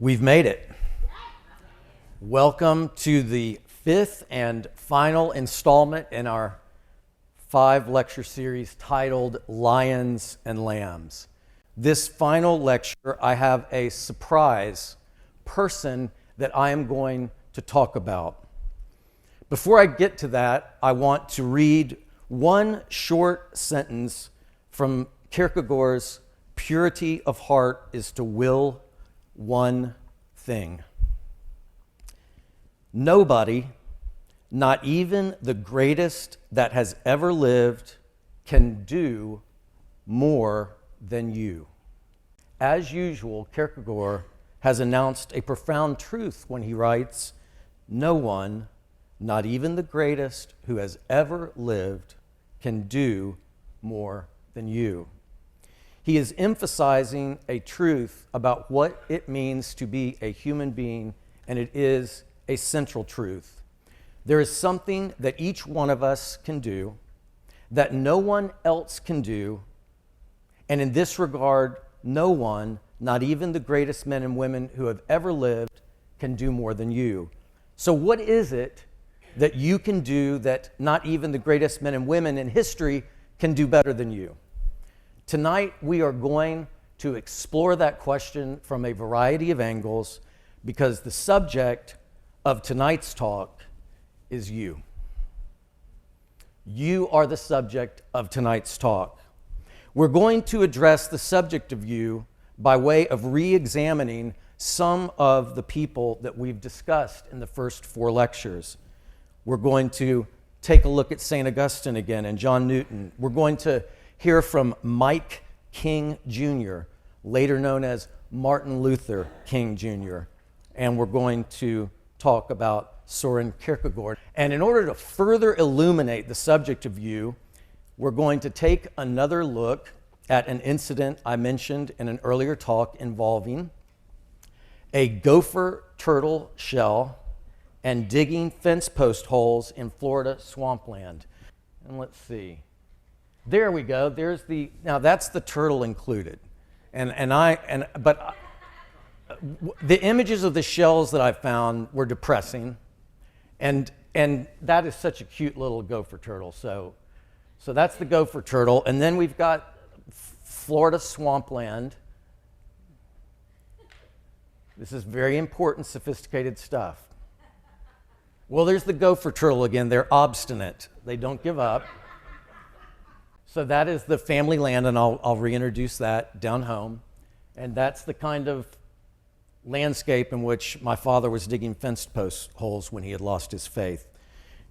We've made it. Welcome to the fifth and final installment in our 5-lecture series titled Lions and Lambs. This final lecture, I have a surprise person that I am going to talk about. Before I get to that, I want to read one short sentence from Kierkegaard's Purity of heart is to will one thing. Nobody, not even the greatest that has ever lived, can do more than you. As usual, Kierkegaard has announced a profound truth when he writes, no one, not even the greatest who has ever lived, can do more than you. He is emphasizing a truth about what it means to be a human being, and it is a central truth. There is something that each one of us can do that no one else can do, and in this regard, no one, not even the greatest men and women who have ever lived, can do more than you. So what is it that you can do that not even the greatest men and women in history can do better than you? Tonight, we are going to explore that question from a variety of angles because the subject of tonight's talk is you. You are the subject of tonight's talk. We're going to address the subject of you by way of re-examining some of the people that we've discussed in the first 4 lectures. We're going to take a look at St. Augustine again and John Newton. We're going to hear from Mike King Jr., later known as Martin Luther King Jr., and we're going to talk about Soren Kierkegaard. And in order to further illuminate the subject of you, we're going to take another look at an incident I mentioned in an earlier talk involving a gopher turtle shell and digging fence post holes in Florida swampland. And let's see. There we go. Now that's the turtle included. But the images of the shells that I found were depressing. And that is such a cute little gopher turtle. So that's the gopher turtle. And then we've got Florida swampland. This is very important, sophisticated stuff. Well, there's the gopher turtle again. They're obstinate. They don't give up. So that is the family land, and I'll reintroduce that down home. And that's the kind of landscape in which my father was digging fence post holes when he had lost his faith.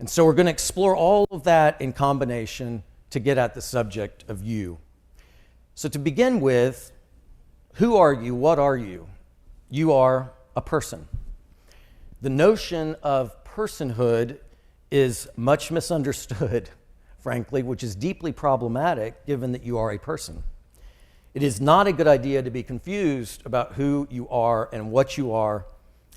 And so we're going to explore all of that in combination to get at the subject of you. So to begin with, who are you? What are you? You are a person. The notion of personhood is much misunderstood, frankly, which is deeply problematic given that you are a person. It is not a good idea to be confused about who you are and what you are,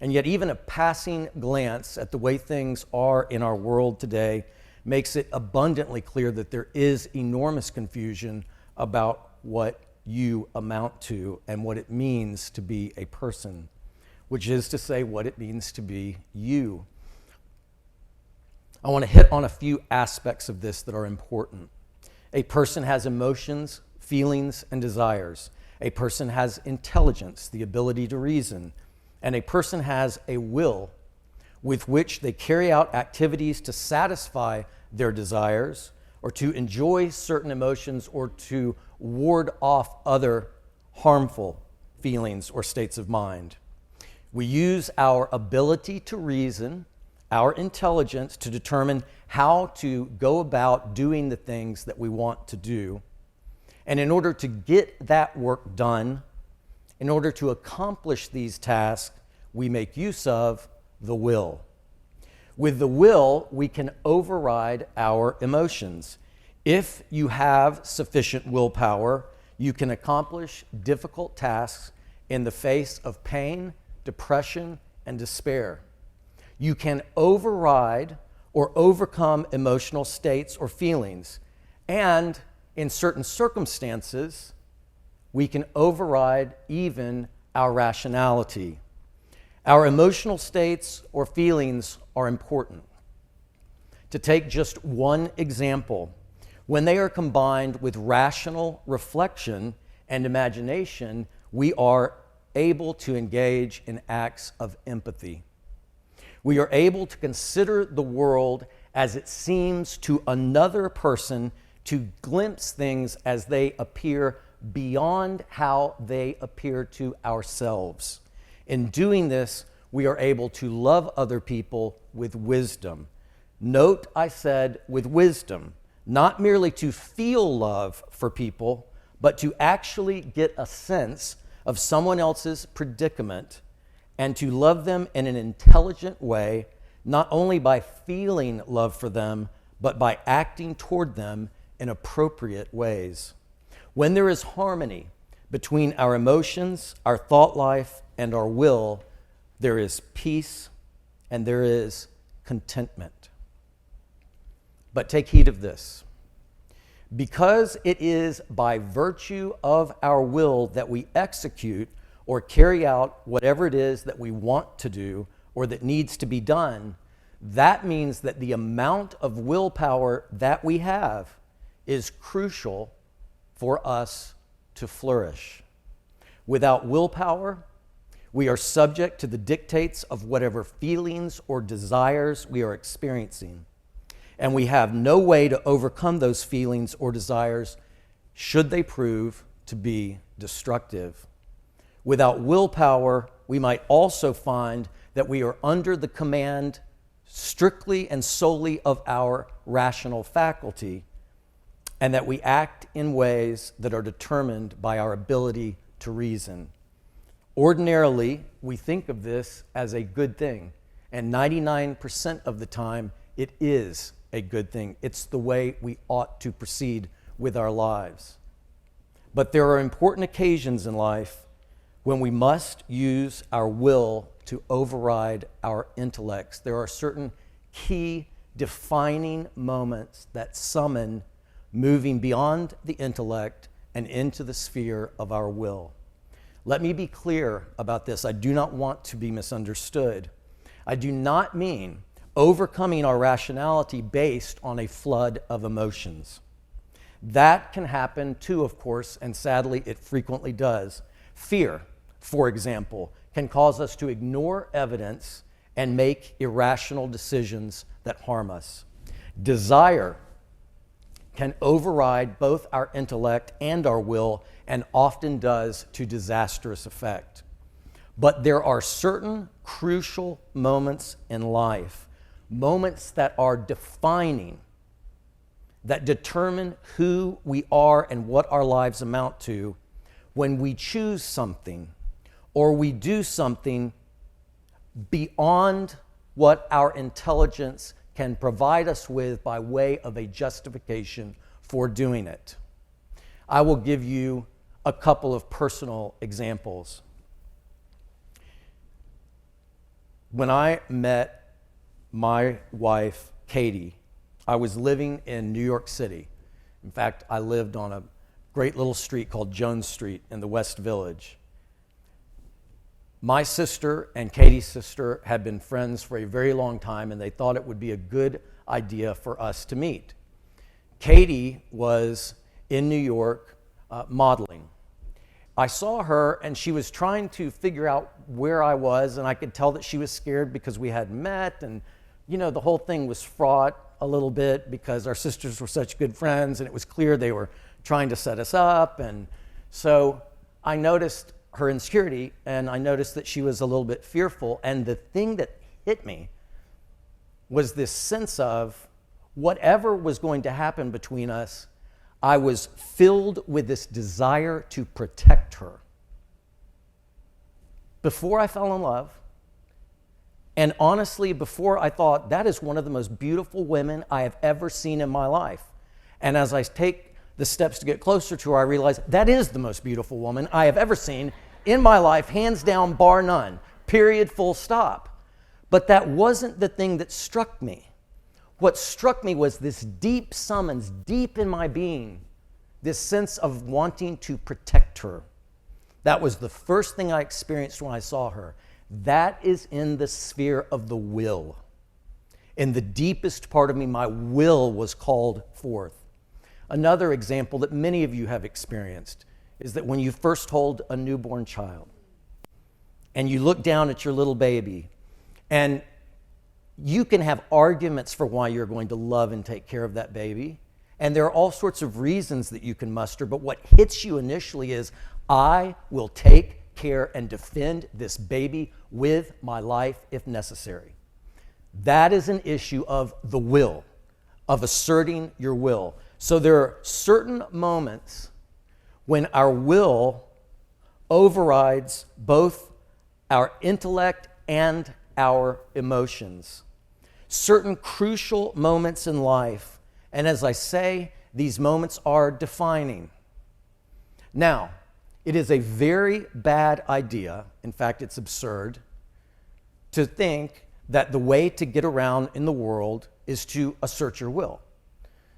and yet even a passing glance at the way things are in our world today makes it abundantly clear that there is enormous confusion about what you amount to and what it means to be a person, which is to say what it means to be you. I want to hit on a few aspects of this that are important. A person has emotions, feelings, and desires. A person has intelligence, the ability to reason. And a person has a will with which they carry out activities to satisfy their desires or to enjoy certain emotions or to ward off other harmful feelings or states of mind. We use our ability to reason, our intelligence, to determine how to go about doing the things that we want to do. And in order to get that work done, in order to accomplish these tasks, we make use of the will. With the will, we can override our emotions. If you have sufficient willpower, you can accomplish difficult tasks in the face of pain, depression, and despair. You can override or overcome emotional states or feelings. And in certain circumstances, we can override even our rationality. Our emotional states or feelings are important. To take just one example, when they are combined with rational reflection and imagination, we are able to engage in acts of empathy. We are able to consider the world as it seems to another person, to glimpse things as they appear beyond how they appear to ourselves. In doing this, we are able to love other people with wisdom. Note I said with wisdom, not merely to feel love for people, but to actually get a sense of someone else's predicament and to love them in an intelligent way, not only by feeling love for them, but by acting toward them in appropriate ways. When there is harmony between our emotions, our thought life, and our will, there is peace and there is contentment. But take heed of this. Because it is by virtue of our will that we execute or carry out whatever it is that we want to do or that needs to be done, that means that the amount of willpower that we have is crucial for us to flourish. Without willpower, we are subject to the dictates of whatever feelings or desires we are experiencing. And we have no way to overcome those feelings or desires should they prove to be destructive. Without willpower, we might also find that we are under the command strictly and solely of our rational faculty, and that we act in ways that are determined by our ability to reason. Ordinarily, we think of this as a good thing, and 99% of the time, it is a good thing. It's the way we ought to proceed with our lives. But there are important occasions in life when we must use our will to override our intellects. There are certain key defining moments that summon moving beyond the intellect and into the sphere of our will. Let me be clear about this. I do not want to be misunderstood. I do not mean overcoming our rationality based on a flood of emotions. That can happen too, of course, and sadly it frequently does. Fear, for example, can cause us to ignore evidence and make irrational decisions that harm us. Desire can override both our intellect and our will, and often does to disastrous effect. But there are certain crucial moments in life, moments that are defining, that determine who we are and what our lives amount to, when we choose something or we do something beyond what our intelligence can provide us with by way of a justification for doing it. I will give you a couple of personal examples. When I met my wife, Katie, I was living in New York City. In fact, I lived on a great little street called Jones Street in the West Village. My sister and Katie's sister had been friends for a very long time, and they thought it would be a good idea for us to meet. Katie was in New York modeling. I saw her, and she was trying to figure out where I was, and I could tell that she was scared because we hadn't met, and the whole thing was fraught a little bit because our sisters were such good friends, and it was clear they were trying to set us up. And so I noticed her insecurity, and I noticed that she was a little bit fearful. And the thing that hit me was this sense of whatever was going to happen between us, I was filled with this desire to protect her. Before I fell in love, and honestly, before I thought, that is one of the most beautiful women I have ever seen in my life. And as I take the steps to get closer to her, I realize that is the most beautiful woman I have ever seen in my life, hands down, bar none, period, full stop. But that wasn't the thing that struck me. What struck me was this deep summons, deep in my being, this sense of wanting to protect her. That was the first thing I experienced when I saw her. That is in the sphere of the will. In the deepest part of me, my will was called forth. Another example that many of you have experienced is that when you first hold a newborn child and you look down at your little baby, and you can have arguments for why you're going to love and take care of that baby. And there are all sorts of reasons that you can muster, but what hits you initially is, I will take care and defend this baby with my life if necessary. That is an issue of the will, of asserting your will. So there are certain moments when our will overrides both our intellect and our emotions. Certain crucial moments in life, and as I say, these moments are defining. Now, it is a very bad idea, in fact, it's absurd, to think that the way to get around in the world is to assert your will.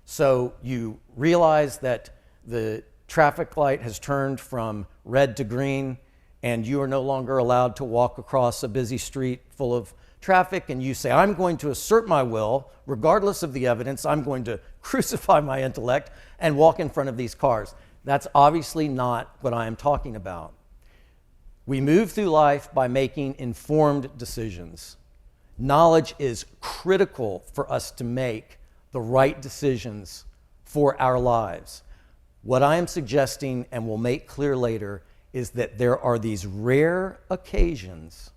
So you realize that the traffic light has turned from red to green, and you are no longer allowed to walk across a busy street full of traffic, and you say, I'm going to assert my will, regardless of the evidence. I'm going to crucify my intellect and walk in front of these cars. That's obviously not what I am talking about. We move through life by making informed decisions. Knowledge is critical for us to make the right decisions for our lives. What I am suggesting, and will make clear later, is that there are these rare occasions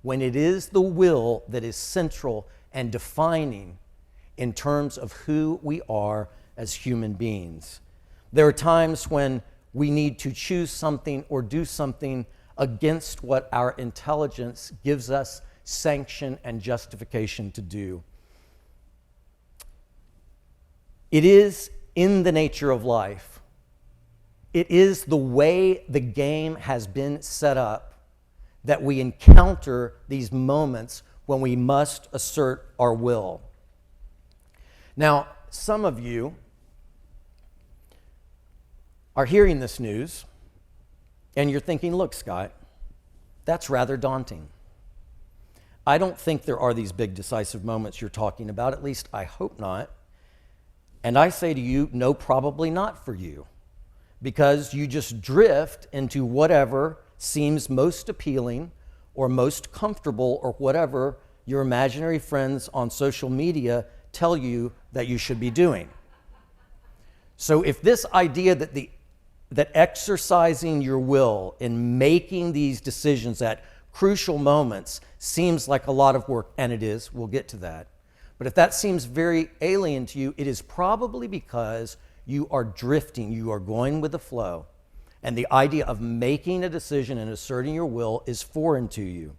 when it is the will that is central and defining in terms of who we are as human beings. There are times when we need to choose something or do something against what our intelligence gives us sanction and justification to do. It is in the nature of life. It is the way the game has been set up that we encounter these moments when we must assert our will. Now, some of you are hearing this news and you're thinking, look, Scott, that's rather daunting. I don't think there are these big decisive moments you're talking about, at least I hope not. And I say to you, no, probably not for you, because you just drift into whatever seems most appealing or most comfortable or whatever your imaginary friends on social media tell you that you should be doing. So if this idea that exercising your will in making these decisions at crucial moments seems like a lot of work, and it is, we'll get to that. But if that seems very alien to you, it is probably because you are drifting, you are going with the flow. And the idea of making a decision and asserting your will is foreign to you.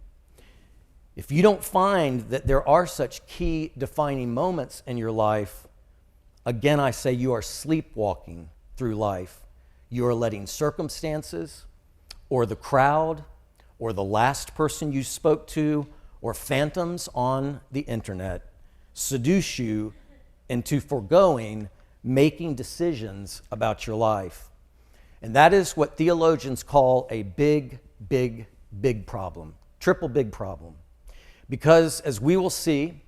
If you don't find that there are such key defining moments in your life, again, I say you are sleepwalking through life. You are letting circumstances or the crowd or the last person you spoke to or phantoms on the internet seduce you into foregoing making decisions about your life. And that is what theologians call a big, big, big problem, triple big problem. Because as we will see,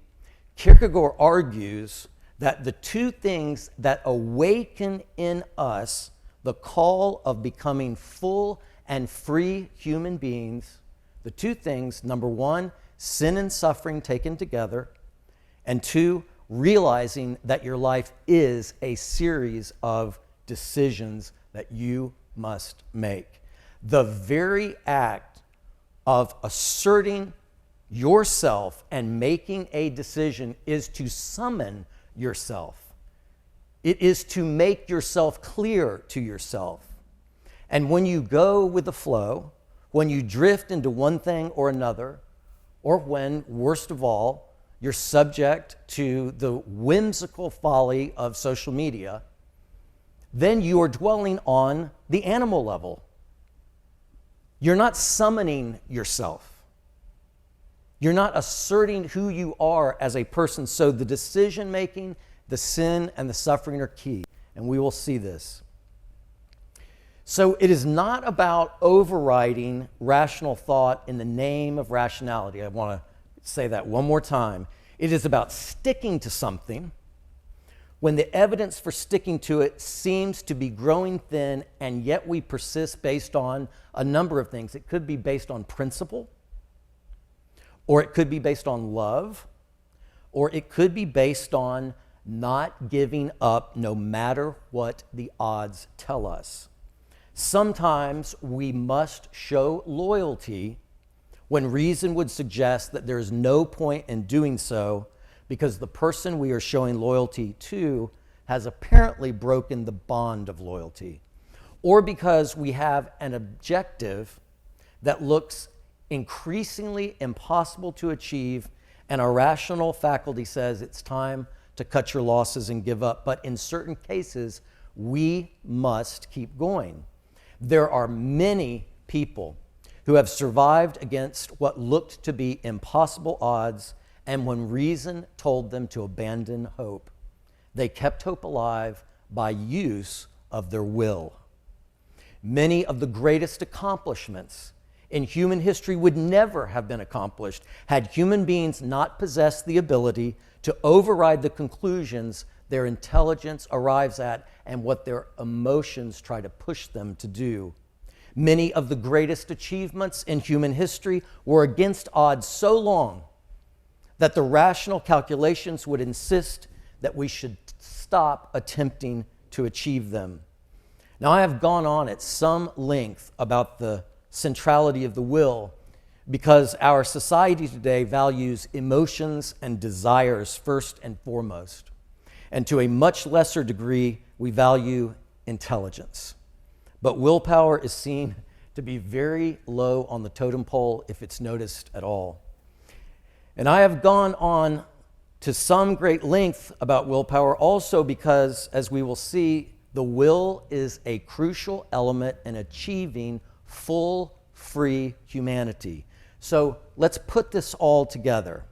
Kierkegaard argues that the two things that awaken in us the call of becoming full and free human beings, the two things, number one, sin and suffering taken together, and two, realizing that your life is a series of decisions that you must make. The very act of asserting yourself and making a decision is to summon yourself. It is to make yourself clear to yourself. And when you go with the flow, when you drift into one thing or another, or when, worst of all, you're subject to the whimsical folly of social media, then you are dwelling on the animal level. You're not summoning yourself. You're not asserting who you are as a person. So the decision making, the sin, and the suffering are key. And we will see this. So it is not about overriding rational thought in the name of rationality. I want to say that one more time. It is about sticking to something when the evidence for sticking to it seems to be growing thin, and yet we persist based on a number of things. It could be based on principle, or it could be based on love, or it could be based on not giving up no matter what the odds tell us. Sometimes we must show loyalty when reason would suggest that there is no point in doing so, because the person we are showing loyalty to has apparently broken the bond of loyalty, or because we have an objective that looks increasingly impossible to achieve, and our rational faculty says it's time to cut your losses and give up. But in certain cases, we must keep going. There are many people who have survived against what looked to be impossible odds, and when reason told them to abandon hope, they kept hope alive by use of their will. Many of the greatest accomplishments in human history would never have been accomplished had human beings not possessed the ability to override the conclusions their intelligence arrives at and what their emotions try to push them to do. Many of the greatest achievements in human history were against odds so long that the rational calculations would insist that we should stop attempting to achieve them. Now, I have gone on at some length about the centrality of the will because our society today values emotions and desires first and foremost. And to a much lesser degree, we value intelligence. But willpower is seen to be very low on the totem pole if it's noticed at all. And I have gone on to some great length about willpower also because, as we will see, the will is a crucial element in achieving full, free humanity. So let's put this all together.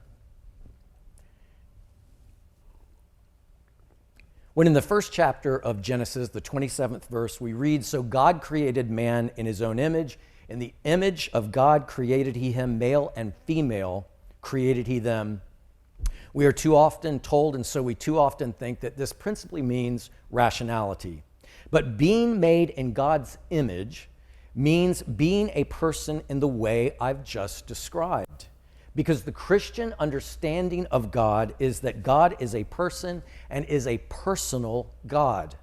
When in the first chapter of Genesis, the 27th verse, we read, "So God created man in his own image. In the image of God created he him, male and female created he them." We are too often told, and so we too often think, that this principally means rationality. But being made in God's image means being a person in the way I've just described. Because the Christian understanding of God is that God is a person and is a personal God.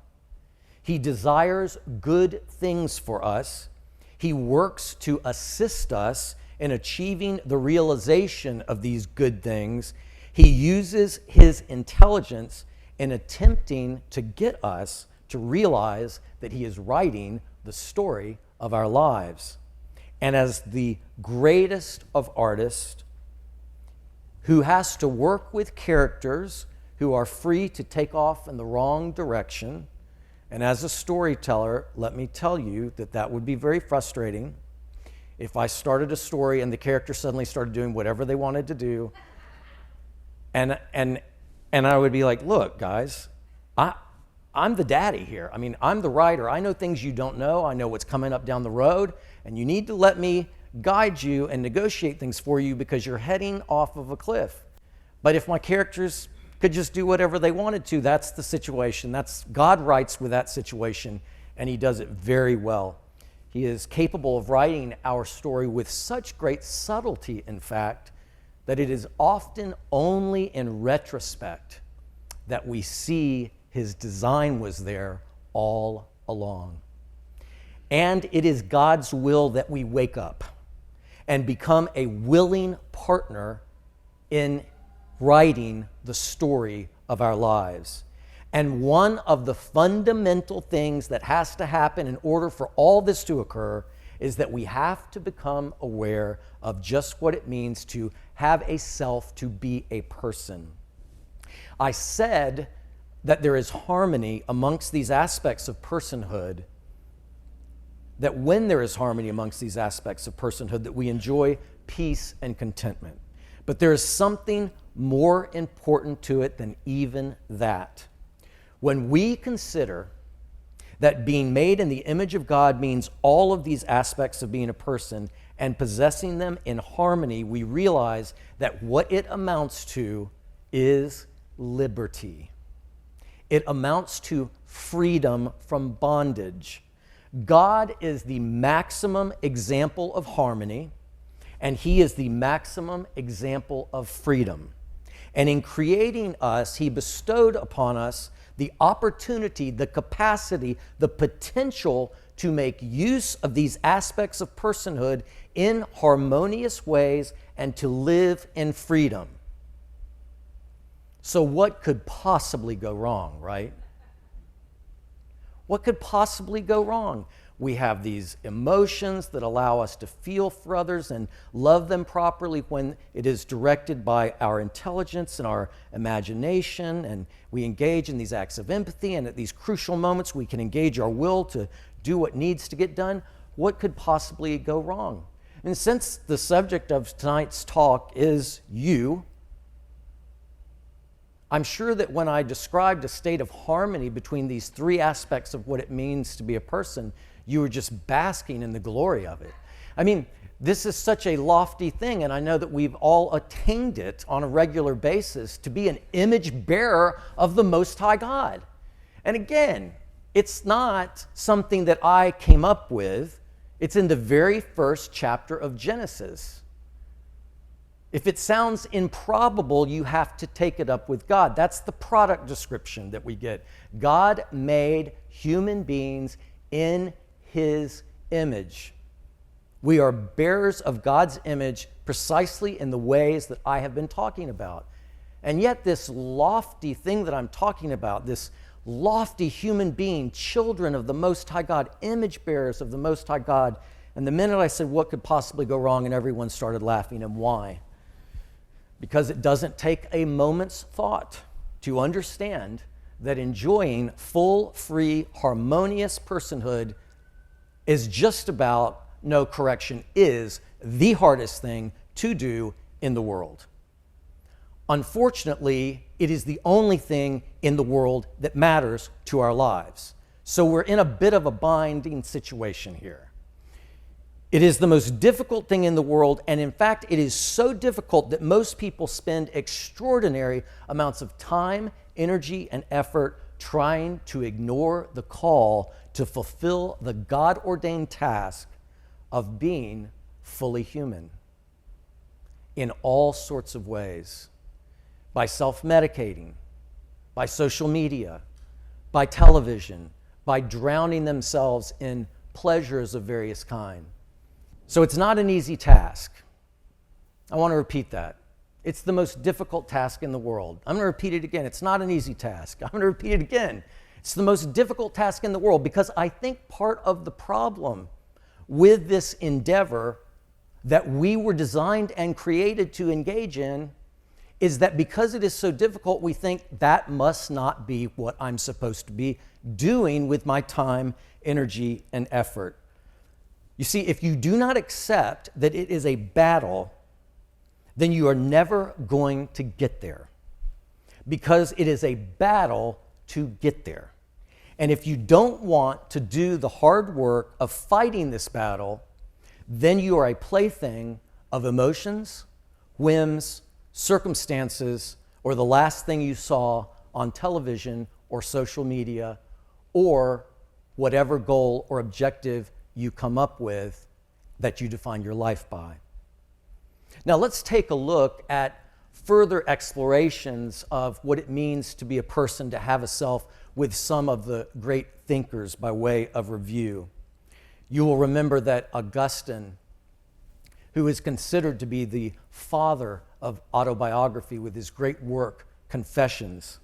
He desires good things for us. He works to assist us in achieving the realization of these good things. He uses his intelligence in attempting to get us to realize that he is writing the story of our lives. And as the greatest of artists, who has to work with characters who are free to take off in the wrong direction, and as a storyteller, let me tell you that that would be very frustrating if I started a story and the character suddenly started doing whatever they wanted to do. And I would be like, look, guys, I'm the daddy here. I mean, I'm the writer. I know things you don't know. I know what's coming up down the road, and you need to let me guide you and negotiate things for you because you're heading off of a cliff. But if my characters could just do whatever they wanted to, that's the situation. That's God writes with that situation, and he does it very well. He is capable of writing our story with such great subtlety, in fact, that it is often only in retrospect that we see his design was there all along. And it is God's will that we wake up and become a willing partner in writing the story of our lives. And one of the fundamental things that has to happen in order for all this to occur is that we have to become aware of just what it means to have a self, to be a person. I said that there is harmony amongst these aspects of personhood, that when there is harmony amongst these aspects of personhood, that we enjoy peace and contentment. But there is something more important to it than even that. When we consider that being made in the image of God means all of these aspects of being a person and possessing them in harmony, we realize that what it amounts to is liberty. It amounts to freedom from bondage. God is the maximum example of harmony, and He is the maximum example of freedom. And in creating us, He bestowed upon us the opportunity, the capacity, the potential to make use of these aspects of personhood in harmonious ways and to live in freedom. So what could possibly go wrong, right? What could possibly go wrong? We have these emotions that allow us to feel for others and love them properly when it is directed by our intelligence and our imagination, and we engage in these acts of empathy, and at these crucial moments we can engage our will to do what needs to get done. What could possibly go wrong? And since the subject of tonight's talk is you, I'm sure that when I described a state of harmony between these three aspects of what it means to be a person, you were just basking in the glory of it. I mean, this is such a lofty thing, and I know that we've all attained it on a regular basis to be an image bearer of the Most High God. And again, it's not something that I came up with. It's in the very first chapter of Genesis. If it sounds improbable, you have to take it up with God. That's the product description that we get. God made human beings in His image. We are bearers of God's image precisely in the ways that I have been talking about. And yet this lofty thing that I'm talking about, this lofty human being, children of the Most High God, image bearers of the Most High God, and the minute I said, what could possibly go wrong? And everyone started laughing. And why? Because it doesn't take a moment's thought to understand that enjoying full, free, harmonious personhood is just about, no correction, is the hardest thing to do in the world. Unfortunately, it is the only thing in the world that matters to our lives. So we're in a bit of a binding situation here. It is the most difficult thing in the world, and in fact, it is so difficult that most people spend extraordinary amounts of time, energy, and effort trying to ignore the call to fulfill the God-ordained task of being fully human in all sorts of ways. By self-medicating, by social media, by television, by drowning themselves in pleasures of various kinds. So it's not an easy task. I want to repeat that. It's the most difficult task in the world. I'm going to repeat it again. It's not an easy task. I'm going to repeat it again. It's the most difficult task in the world because I think part of the problem with this endeavor that we were designed and created to engage in is that because it is so difficult, we think that must not be what I'm supposed to be doing with my time, energy, and effort. You see, if you do not accept that it is a battle, then you are never going to get there because it is a battle to get there. And if you don't want to do the hard work of fighting this battle, then you are a plaything of emotions, whims, circumstances, or the last thing you saw on television or social media, or whatever goal or objective you come up with that you define your life by. Now let's take a look at further explorations of what it means to be a person, to have a self, with some of the great thinkers by way of review. You will remember that Augustine, who is considered to be the father of autobiography with his great work, Confessions,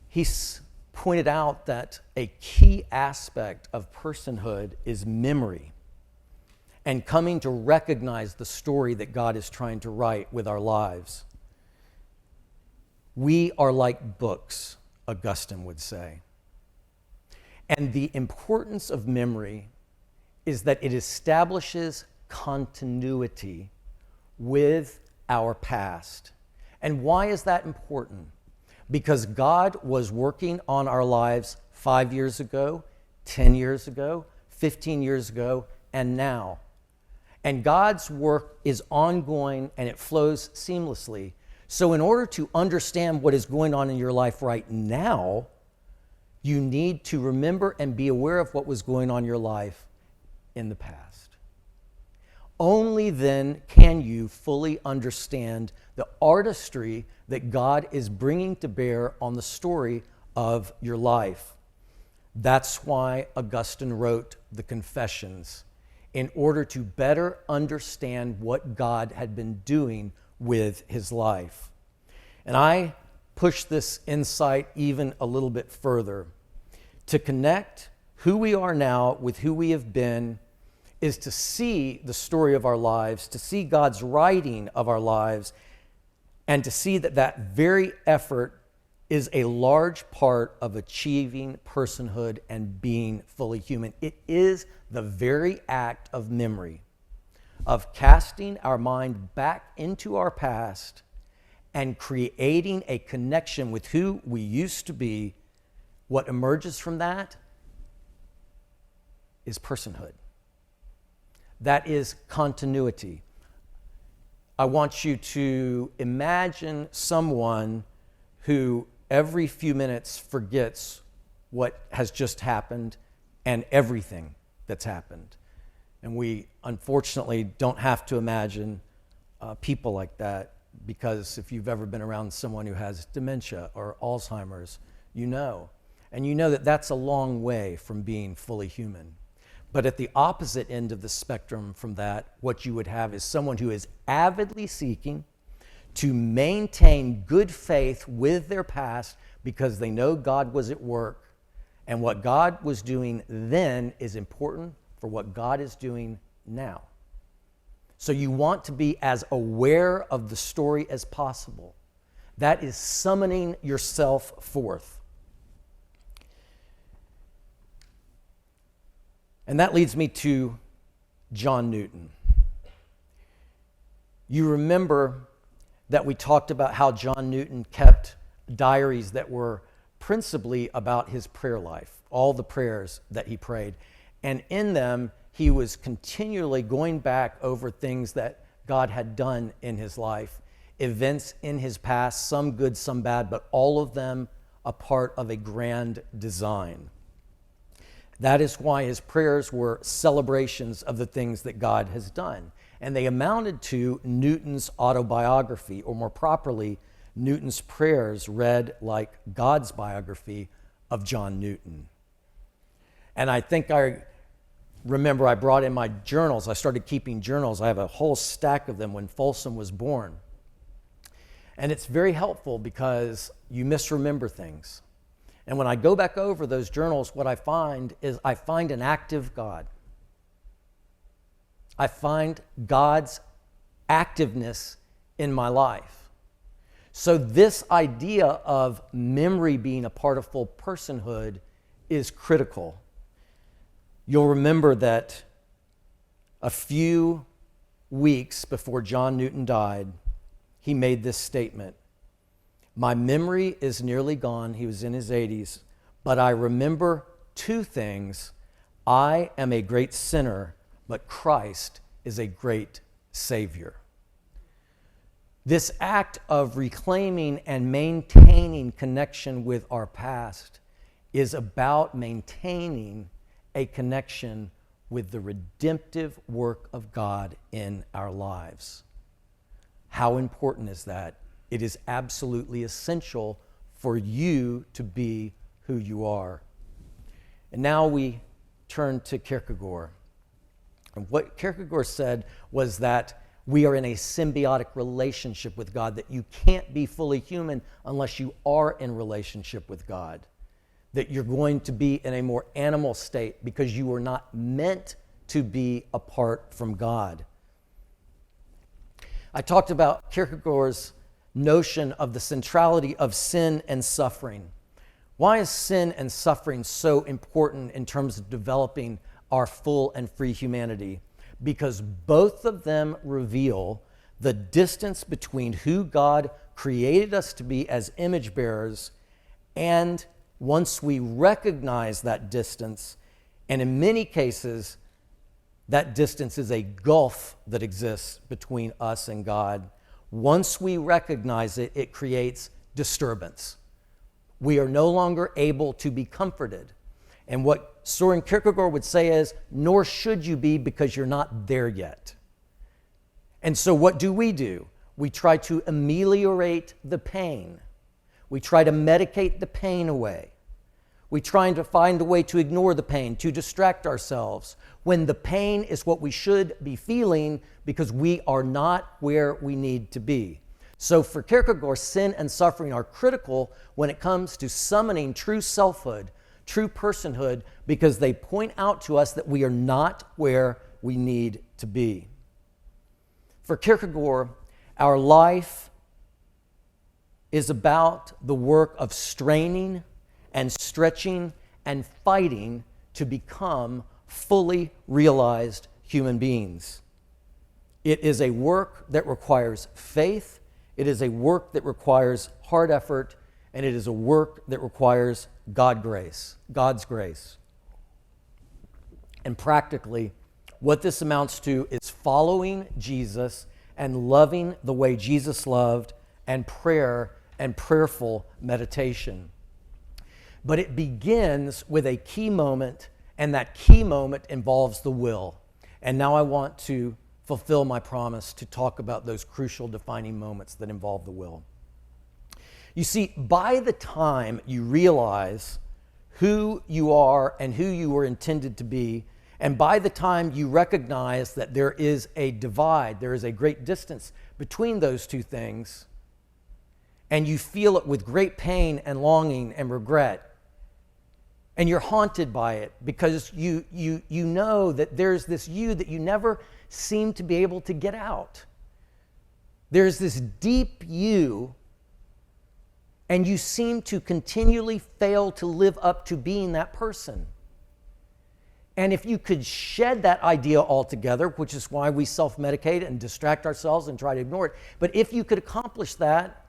he's pointed out that a key aspect of personhood is memory and coming to recognize the story that God is trying to write with our lives. We are like books, Augustine would say. And the importance of memory is that it establishes continuity with our past. And why is that important? because God was working on our lives 5 years ago, 10 years ago, 15 years ago, and now. And God's work is ongoing and it flows seamlessly. So in order to understand what is going on in your life right now, you need to remember and be aware of what was going on in your life in the past. Only then can you fully understand the artistry that God is bringing to bear on the story of your life. That's why Augustine wrote the Confessions, in order to better understand what God had been doing with his life. And I push this insight even a little bit further. To connect who we are now with who we have been is to see the story of our lives, to see God's writing of our lives, and to see that that very effort is a large part of achieving personhood and being fully human. It is the very act of memory, of casting our mind back into our past and creating a connection with who we used to be. What emerges from that is personhood. That is continuity. I want you to imagine someone who every few minutes forgets what has just happened and everything that's happened. And we unfortunately don't have to imagine people like that, because if you've ever been around someone who has dementia or Alzheimer's, you know. And you know that that's a long way from being fully human. But at the opposite end of the spectrum from that, what you would have is someone who is avidly seeking to maintain good faith with their past because they know God was at work, and what God was doing then is important for what God is doing now. So you want to be as aware of the story as possible. That is summoning yourself forth. And that leads me to John Newton. You remember that we talked about how John Newton kept diaries that were principally about his prayer life, all the prayers that he prayed. And in them, he was continually going back over things that God had done in his life, events in his past, some good, some bad, but all of them a part of a grand design. That is why his prayers were celebrations of the things that God has done. And they amounted to Newton's autobiography, or more properly, Newton's prayers read like God's biography of John Newton. And I think I remember I brought in my journals. I started keeping journals. I have a whole stack of them when Folsom was born. And it's very helpful because you misremember things. And when I go back over those journals, what I find is I find an active God. I find God's activeness in my life. So this idea of memory being a part of full personhood is critical. You'll remember that a few weeks before John Newton died, he made this statement: "My memory is nearly gone," he was in his 80s, "but I remember two things. I am a great sinner, but Christ is a great Savior." This act of reclaiming and maintaining connection with our past is about maintaining a connection with the redemptive work of God in our lives. How important is that? It is absolutely essential for you to be who you are. And now we turn to Kierkegaard. And what Kierkegaard said was that we are in a symbiotic relationship with God, that you can't be fully human unless you are in relationship with God, that you're going to be in a more animal state because you were not meant to be apart from God. I talked about Kierkegaard's notion of the centrality of sin and suffering. Why is sin and suffering so important in terms of developing our full and free humanity? Because both of them reveal the distance between who God created us to be as image bearers. And once we recognize that distance, and in many cases, that distance is a gulf that exists between us and God. Once we recognize it, it creates disturbance. We are no longer able to be comforted. And what Soren Kierkegaard would say is, nor should you be, because you're not there yet. And so what do? We try to ameliorate the pain. We try to medicate the pain away. We try to find a way to ignore the pain, to distract ourselves, when the pain is what we should be feeling because we are not where we need to be. So for Kierkegaard, sin and suffering are critical when it comes to summoning true selfhood, true personhood, because they point out to us that we are not where we need to be. For Kierkegaard, our life is about the work of straining and stretching and fighting to become fully realized human beings. It is a work that requires faith, it is a work that requires hard effort, and it is a work that requires God's grace. And practically, what this amounts to is following Jesus and loving the way Jesus loved, and prayer and prayerful meditation. But it begins with a key moment, and that key moment involves the will. And now I want to fulfill my promise to talk about those crucial defining moments that involve the will. You see, by the time you realize who you are and who you were intended to be, and by the time you recognize that there is a divide, there is a great distance between those two things, and you feel it with great pain and longing and regret, and you're haunted by it because you know that there's this you that you never seem to be able to get out. There's this deep you, and you seem to continually fail to live up to being that person. And if you could shed that idea altogether, which is why we self-medicate and distract ourselves and try to ignore it, but if you could accomplish that,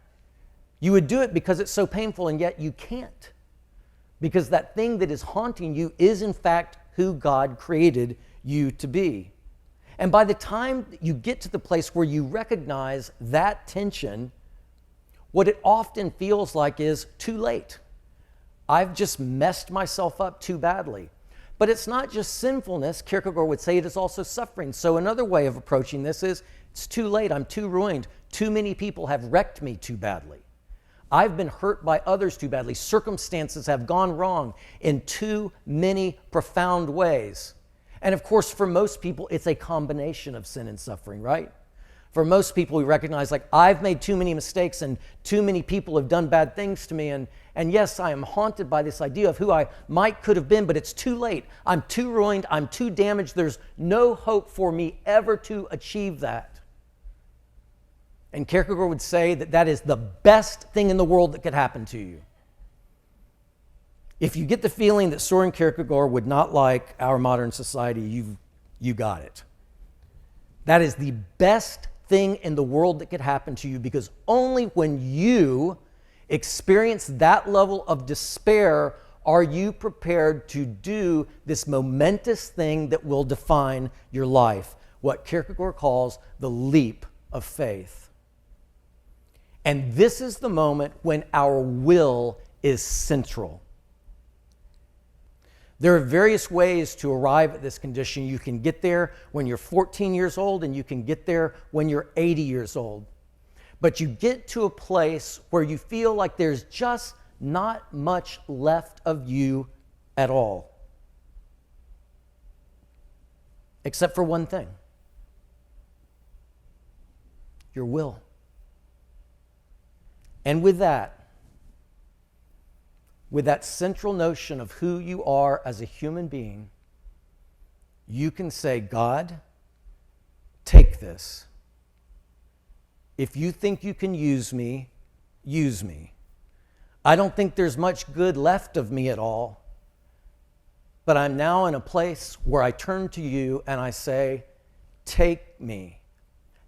you would do it because it's so painful, and yet you can't. Because that thing that is haunting you is in fact who God created you to be. And by the time you get to the place where you recognize that tension, what it often feels like is too late. I've just messed myself up too badly. But it's not just sinfulness. Kierkegaard would say it is also suffering. So another way of approaching this is, it's too late, I'm too ruined. Too many people have wrecked me too badly. I've been hurt by others too badly. Circumstances have gone wrong in too many profound ways. And of course, for most people, it's a combination of sin and suffering, right? For most people, we recognize, like, I've made too many mistakes and too many people have done bad things to me. And yes, I am haunted by this idea of who I could have been, but it's too late. I'm too ruined. I'm too damaged. There's no hope for me ever to achieve that. And Kierkegaard would say that that is the best thing in the world that could happen to you. If you get the feeling that Soren Kierkegaard would not like our modern society, you got it. That is the best thing in the world that could happen to you, because only when you experience that level of despair are you prepared to do this momentous thing that will define your life, what Kierkegaard calls the leap of faith. And this is the moment when our will is central. There are various ways to arrive at this condition. You can get there when you're 14 years old, and you can get there when you're 80 years old. But you get to a place where you feel like there's just not much left of you at all. Except for one thing: your will. And with that central notion of who you are as a human being, you can say, God, take this. If you think you can use me, use me. I don't think there's much good left of me at all, but I'm now in a place where I turn to you and I say, take me.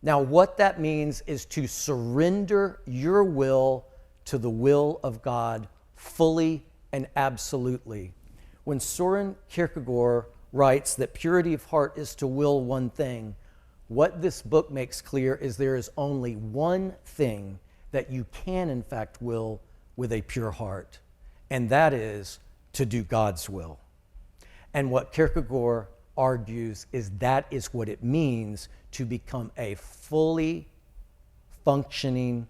Now, what that means is to surrender your will to the will of God fully and absolutely. When Søren Kierkegaard writes that purity of heart is to will one thing, what this book makes clear is there is only one thing that you can, in fact, will with a pure heart, and that is to do God's will. And what Kierkegaard argues is that is what it means to become a fully functioning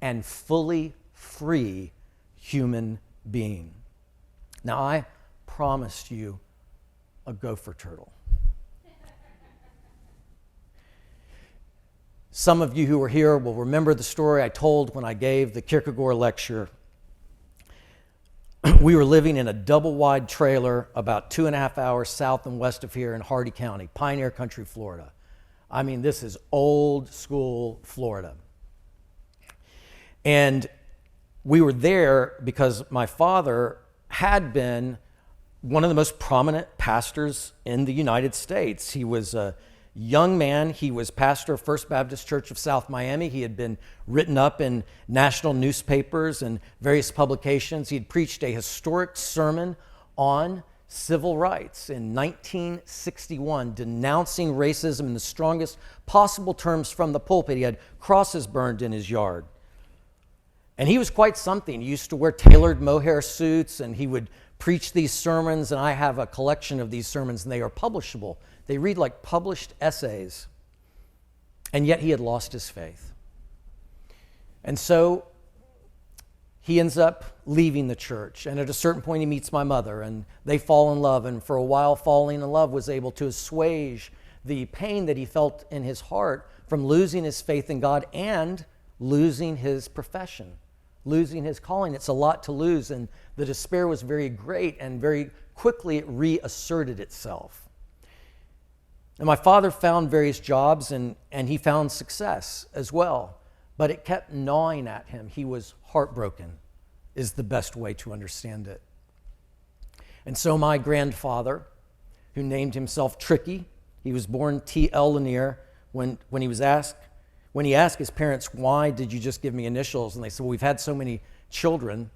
and fully free human being. Now, I promised you a gopher turtle. Some of you who were here will remember the story I told when I gave the Kierkegaard lecture. We were living in a double-wide trailer about 2.5 hours south and west of here in Hardy County, Pioneer Country, Florida. I mean, this is old school Florida. And we were there because my father had been one of the most prominent pastors in the United States. He was a young man. He was pastor of First Baptist Church of South Miami. He had been written up in national newspapers and various publications. He had preached a historic sermon on civil rights in 1961, denouncing racism in the strongest possible terms from the pulpit. He had crosses burned in his yard. And he was quite something. He used to wear tailored mohair suits, and he would preach these sermons, and I have a collection of these sermons, and they are publishable. They read like published essays. And yet he had lost his faith. And so he ends up leaving the church. And at a certain point, he meets my mother, and they fall in love. And for a while, falling in love was able to assuage the pain that he felt in his heart from losing his faith in God and losing his profession, losing his calling. It's a lot to lose. And the despair was very great, and very quickly it reasserted itself. And my father found various jobs, and he found success as well. But it kept gnawing at him. He was heartbroken, is the best way to understand it. And so my grandfather, who named himself Tricky, he was born T.L. Lanier, when he asked his parents, why did you just give me initials? And they said, well, we've had so many children,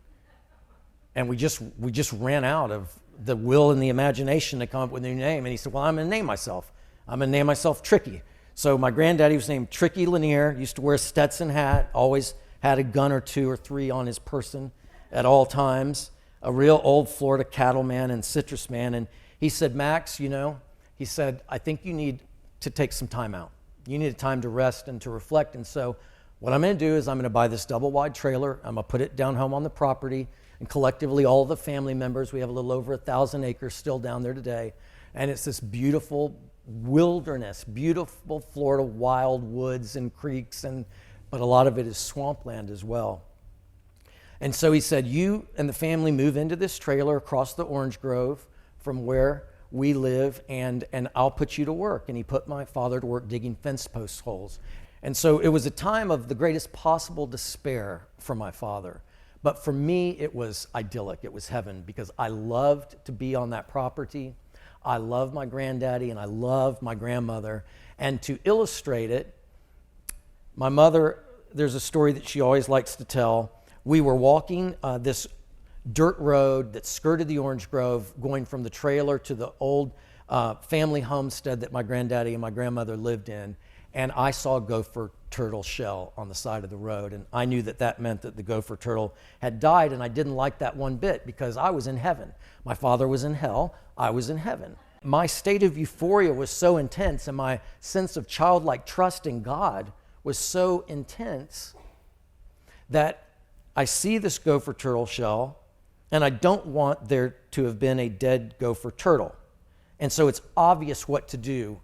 and we just ran out of the will and the imagination to come up with a new name. And he said, well, I'm going to name myself. I'm going to name myself Tricky. So my granddaddy was named Tricky Lanier, used to wear a Stetson hat, always had a gun or two or three on his person at all times, a real old Florida cattleman and citrus man. And he said, Max, he said, I think you need to take some time out. You need time to rest and to reflect. And so what I'm going to do is I'm going to buy this double-wide trailer. I'm going to put it down home on the property, and collectively all the family members, we have a little over 1,000 acres still down there today. And it's this beautiful wilderness, beautiful Florida wild woods and creeks, but a lot of it is swampland as well. And so he said, you and the family move into this trailer across the orange grove from where we live, and I'll put you to work. And he put my father to work digging fence post holes. And so it was a time of the greatest possible despair for my father. But for me, it was idyllic. It was heaven, because I loved to be on that property. I love my granddaddy, and I love my grandmother. And to illustrate it, my mother, there's a story that she always likes to tell. We were walking this dirt road that skirted the orange grove, going from the trailer to the old family homestead that my granddaddy and my grandmother lived in. And I saw a gopher turtle shell on the side of the road. And I knew that meant that the gopher turtle had died, and I didn't like that one bit, because I was in heaven. My father was in hell. I was in heaven. My state of euphoria was so intense, and my sense of childlike trust in God was so intense that I see this gopher turtle shell, and I don't want there to have been a dead gopher turtle. And so it's obvious what to do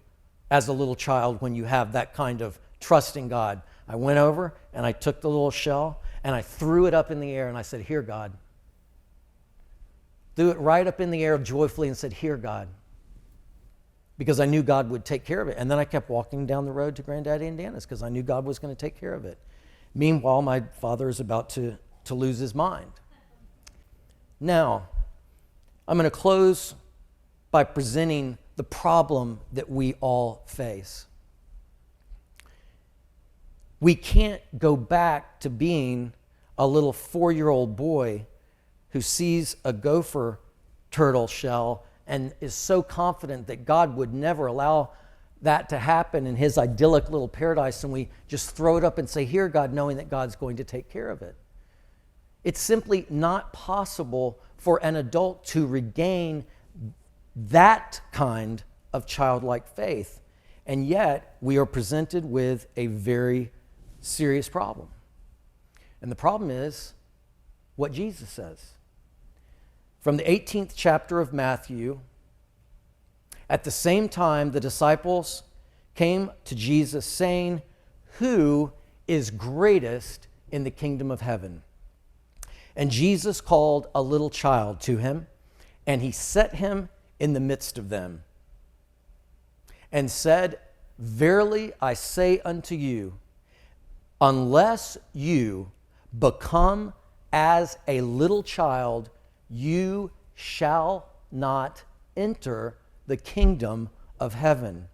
as a little child when you have that kind of trust in God. I went over and I took the little shell and I threw it up in the air, and I said, here, God. Threw it right up in the air joyfully and said, here, God. Because I knew God would take care of it. And then I kept walking down the road to Granddaddy and Dana's, because I knew God was going to take care of it. Meanwhile, my father is about to lose his mind. Now, I'm going to close by presenting the problem that we all face. We can't go back to being a little 4-year-old boy who sees a gopher turtle shell and is so confident that God would never allow that to happen in his idyllic little paradise, and we just throw it up and say, "Here, God," knowing that God's going to take care of it. It's simply not possible for an adult to regain that kind of childlike faith. And yet, we are presented with a very serious problem. And the problem is what Jesus says. From the 18th chapter of Matthew, at the same time, the disciples came to Jesus saying, "Who is greatest in the kingdom of heaven?" And Jesus called a little child to him, and he set him in the midst of them, and said, "Verily I say unto you, unless you become as a little child, you shall not enter the kingdom of heaven.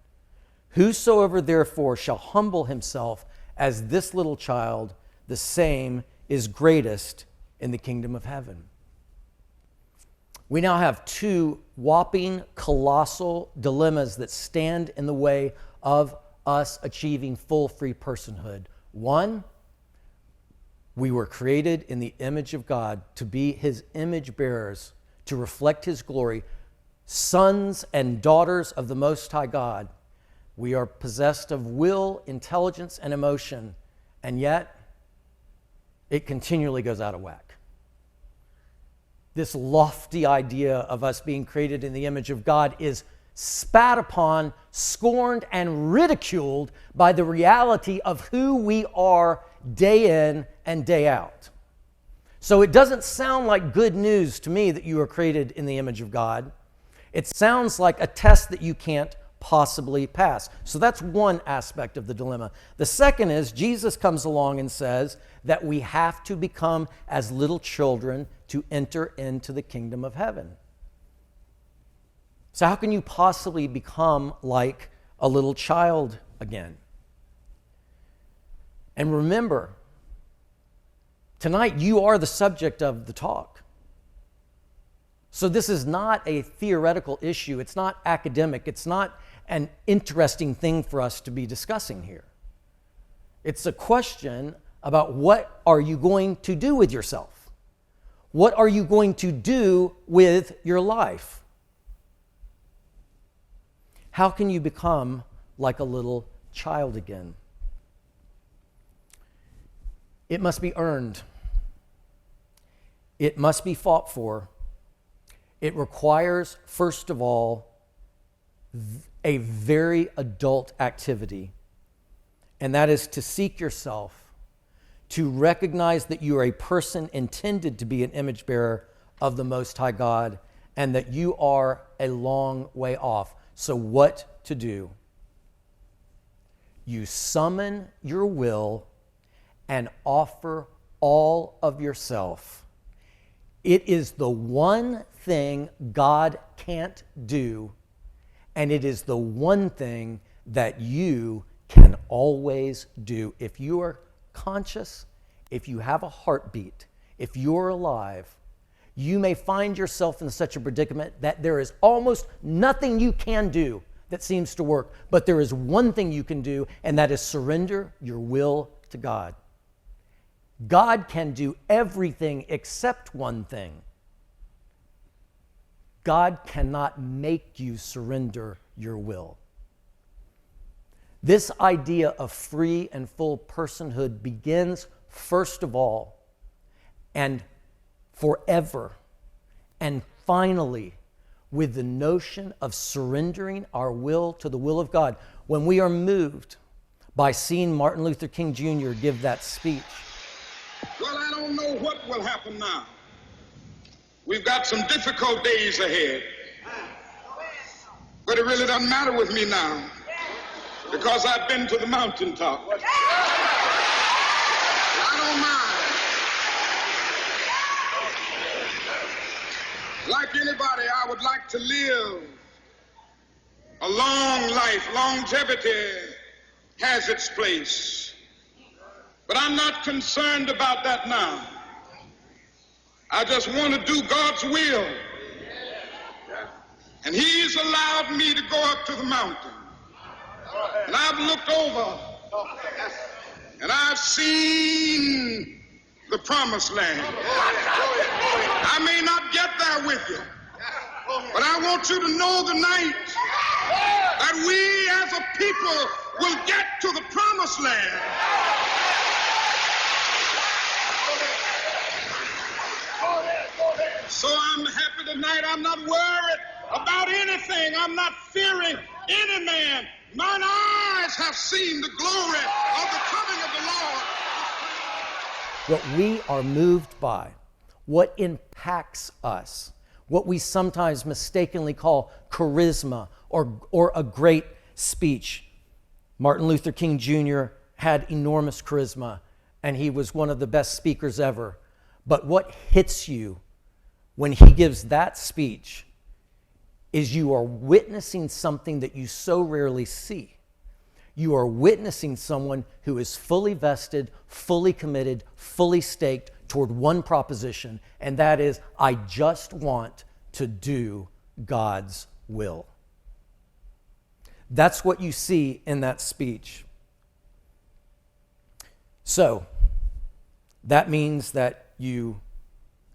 Whosoever therefore shall humble himself as this little child, the same is greatest in the kingdom of heaven." We now have two whopping, colossal dilemmas that stand in the way of us achieving full free personhood. One, we were created in the image of God to be his image bearers, to reflect his glory, sons and daughters of the Most High God. We are possessed of will, intelligence, and emotion, and yet it continually goes out of whack. This lofty idea of us being created in the image of God is spat upon, scorned, and ridiculed by the reality of who we are day in and day out. So it doesn't sound like good news to me that you are created in the image of God. It sounds like a test that you can't possibly pass. So that's one aspect of the dilemma. The second is Jesus comes along and says that we have to become as little children to enter into the kingdom of heaven. So how can you possibly become like a little child again? And remember, tonight you are the subject of the talk. So this is not a theoretical issue. It's not academic. It's not an interesting thing for us to be discussing here. It's a question about what are you going to do with yourself? What are you going to do with your life? How can you become like a little child again? It must be earned. It must be fought for. It requires, first of all, a very adult activity, and that is to seek yourself, to recognize that you are a person intended to be an image bearer of the Most High God, and that you are a long way off. So what to do? You summon your will and offer all of yourself. It is the one thing God can't do, and it is the one thing that you can always do. If you are conscious, if you have a heartbeat, if you're alive, you may find yourself in such a predicament that there is almost nothing you can do that seems to work, but there is one thing you can do, and that is surrender your will to God. God can do everything except one thing. God cannot make you surrender your will. This idea of free and full personhood begins, first of all, and forever, and finally, with the notion of surrendering our will to the will of God. When we are moved by seeing Martin Luther King Jr. give that speech, well, I don't know what will happen now. We've got some difficult days ahead. But it really doesn't matter with me now, because I've been to the mountaintop. I don't mind. Like anybody, I would like to live a long life. Longevity has its place. But I'm not concerned about that now. I just want to do God's will. And he's allowed me to go up to the mountain. And I've looked over and I've seen the promised land. I may not get there with you, but I want you to know tonight that we as a people will get to the promised land. So I'm happy tonight. I'm not worried about anything. I'm not fearing any man. Mine eyes have seen the glory of the coming of the Lord. What we are moved by, what impacts us, what we sometimes mistakenly call charisma or a great speech. Martin Luther King Jr. had enormous charisma, and he was one of the best speakers ever. But what hits you when he gives that speech is you are witnessing something that you so rarely see. You are witnessing someone who is fully vested, fully committed, fully staked toward one proposition, and that is, I just want to do God's will. That's what you see in that speech. So, that means that you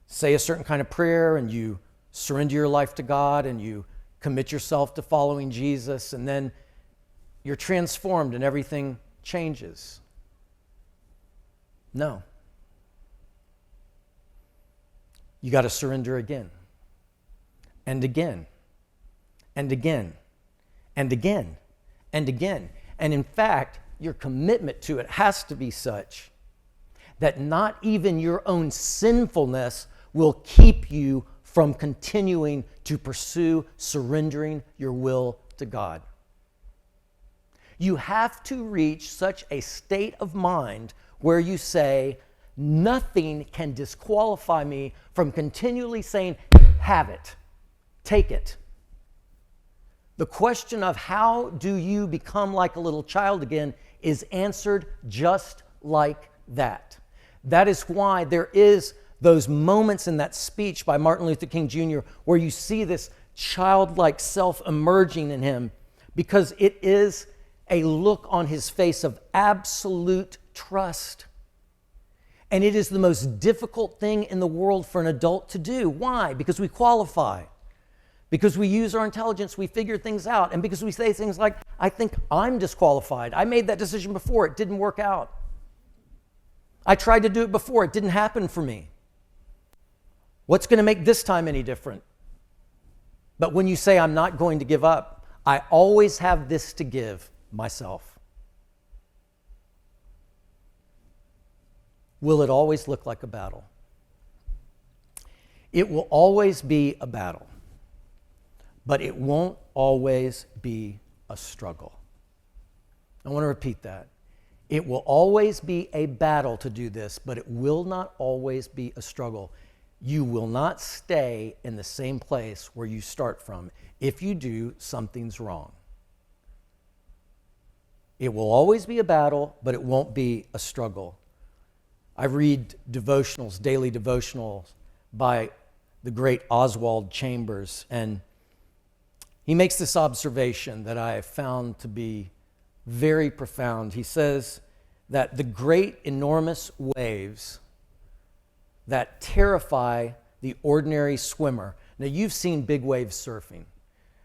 say a certain kind of prayer and you surrender your life to God and you commit yourself to following Jesus, and then you're transformed and everything changes. No. You got to surrender again and again and again and again and again. And in fact, your commitment to it has to be such that not even your own sinfulness will keep you from continuing to pursue surrendering your will to God. You have to reach such a state of mind where you say, nothing can disqualify me from continually saying, have it, take it. The question of how do you become like a little child again is answered just like that. That is why there is those moments in that speech by Martin Luther King Jr. where you see this childlike self emerging in him, because it is a look on his face of absolute trust. And it is the most difficult thing in the world for an adult to do. Why? Because we qualify. Because we use our intelligence, we figure things out. And because we say things like, I think I'm disqualified. I made that decision before, it didn't work out. I tried to do it before, it didn't happen for me. What's going to make this time any different? But when you say, I'm not going to give up, I always have this to give myself. Will it always look like a battle? It will always be a battle, but it won't always be a struggle. I want to repeat that. It will always be a battle to do this, but it will not always be a struggle. You will not stay in the same place where you start from. If you do, something's wrong. It will always be a battle, but it won't be a struggle. I read devotionals, daily devotionals by the great Oswald Chambers, and he makes this observation that I have found to be very profound. He says that the great, enormous waves that terrify the ordinary swimmer. Now, you've seen big wave surfing,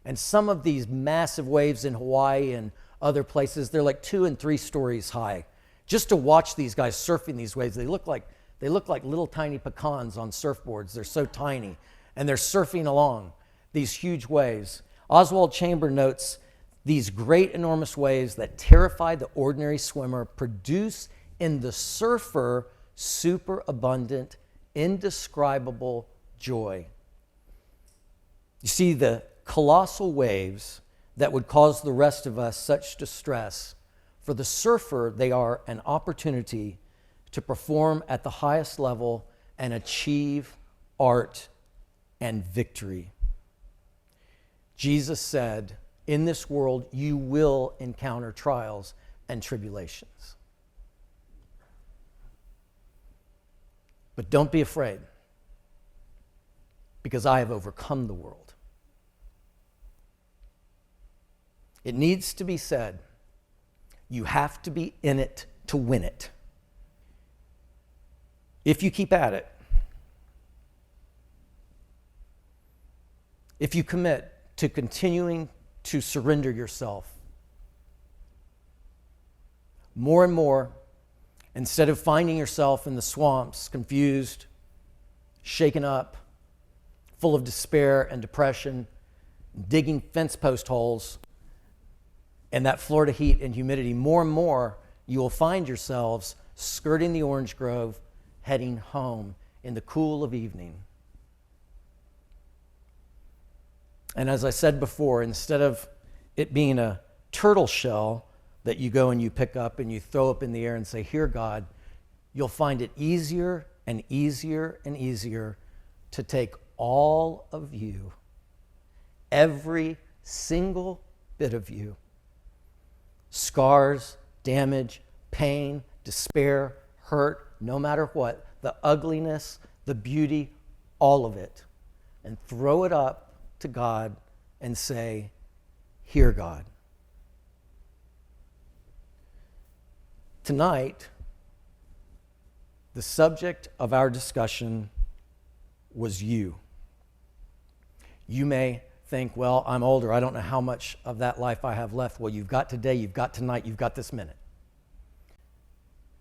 and some of these massive waves in Hawaii and other places, they're like 2 and 3 stories high. Just to watch these guys surfing these waves, they look like little tiny pecans on surfboards. They're so tiny, and they're surfing along these huge waves. Oswald Chambers notes, these great, enormous waves that terrify the ordinary swimmer produce in the surfer superabundant, indescribable joy. You see, the colossal waves that would cause the rest of us such distress, for the surfer, they are an opportunity to perform at the highest level and achieve art and victory. Jesus said, in this world, you will encounter trials and tribulations. But don't be afraid, because I have overcome the world. It needs to be said, you have to be in it to win it. If you keep at it, if you commit to continuing to surrender yourself more and more, instead of finding yourself in the swamps, confused, shaken up, full of despair and depression, digging fence post holes, and that Florida heat and humidity, more and more you will find yourselves skirting the orange grove, heading home in the cool of evening. And as I said before, instead of it being a turtle shell that you go and you pick up and you throw up in the air and say, "Here, God," you'll find it easier and easier and easier to take all of you, every single bit of you, scars, damage, pain, despair, hurt, no matter what, the ugliness, the beauty, all of it, and throw it up to God and say, "Here, God." Tonight, the subject of our discussion was you. You may think, well, I'm older. I don't know how much of that life I have left. Well, you've got today, you've got tonight, you've got this minute.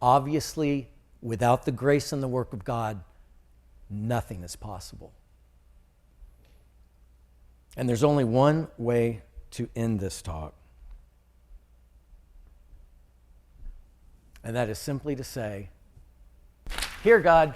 Obviously, without the grace and the work of God, nothing is possible. And there's only one way to end this talk. And that is simply to say, "Here, God."